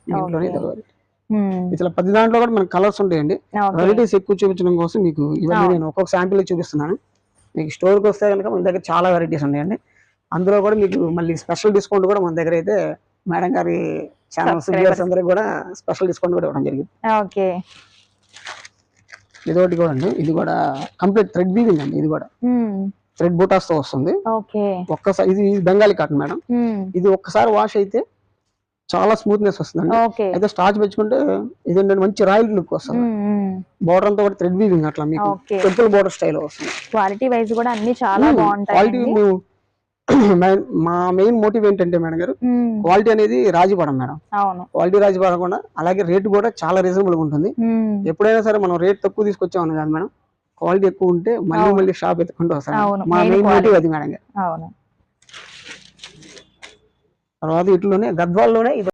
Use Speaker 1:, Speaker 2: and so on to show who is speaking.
Speaker 1: దీంట్లోనే
Speaker 2: ఓకే.
Speaker 1: ఇదొక వెరైటీ. ఇట్లా 10 దాంట్లో కూడా మనకు కలర్స్ ఉంటాయండి.
Speaker 2: ఓకే.
Speaker 1: వెరైటీస్ ఎక్కువ చూపించడం కోసం మీకు ఇవన్నీ నేను ఒక్కొక్క శాంపిల్ చూపిస్తున్నాను. మీకు స్టోర్కి వస్తే కనుక మన దగ్గర చాలా వెరైటీస్ ఉన్నాయండి. అందులో కూడా మీకు మళ్ళీ స్పెషల్ డిస్కౌంట్ కూడా మన దగ్గర అయితే మేడం గారి ఛానల్ వ్యూవర్స్ అందరికి కూడా స్పెషల్ డిస్కౌంట్ కూడా ఇవ్వడం జరిగింది.
Speaker 2: ఓకే.
Speaker 1: ఇదొకటి కూడా అండి, ఇది కూడా కంప్లీట్ థ్రెడ్ వీవింగ్ అండి. ఇది కూడా థ్రెడ్ బూటాస్ తో వస్తుంది.
Speaker 2: ఓకే.
Speaker 1: ఒక్కసారి ఇది బెంగాలీ కాటన్ మేడం. ఇది ఒక్కసారి వాష్ అయితే చాలా స్మూత్నెస్ వస్తుందండి.
Speaker 2: ఓకే.
Speaker 1: అయితే స్టార్చ్ పెంచుకుంటే ఇదేంటంటే మంచి రాయల్ లుక్ వస్తుంది. బోర్డర్ అంతా కూడా థ్రెడ్ వీవింగ్ అట్లా మీకు టెంపుల్ బోర్డర్ స్టైల్ వస్తుంది.
Speaker 2: క్వాలిటీ వైజ్ కూడా అన్ని చాలా బాగుంటాయి.
Speaker 1: క్వాలిటీ మేము మా మెయిన్ మోటివ్ ఏంటంటే మేడం గారు, క్వాలిటీ అనేది రాజీ పడం మేడం. క్వాలిటీ రాజీ పడకుండా అలాగే రేట్ కూడా చాలా రీజనబుల్ గా ఉంటుంది. ఎప్పుడైనా సరే మనం రేట్ తక్కువ తీసుకొచ్చామని కాదు మేడం, క్వాలిటీ ఎక్కువ ఉంటే మళ్ళీ మళ్ళీ షాప్ ఎత్తుకుంటూ వస్తాం. మా మెయిన్ మోటివ్ అది మేడం గారు.
Speaker 2: అవును.
Speaker 1: తర్వాత ఇట్లోనే గద్వాల్లోనే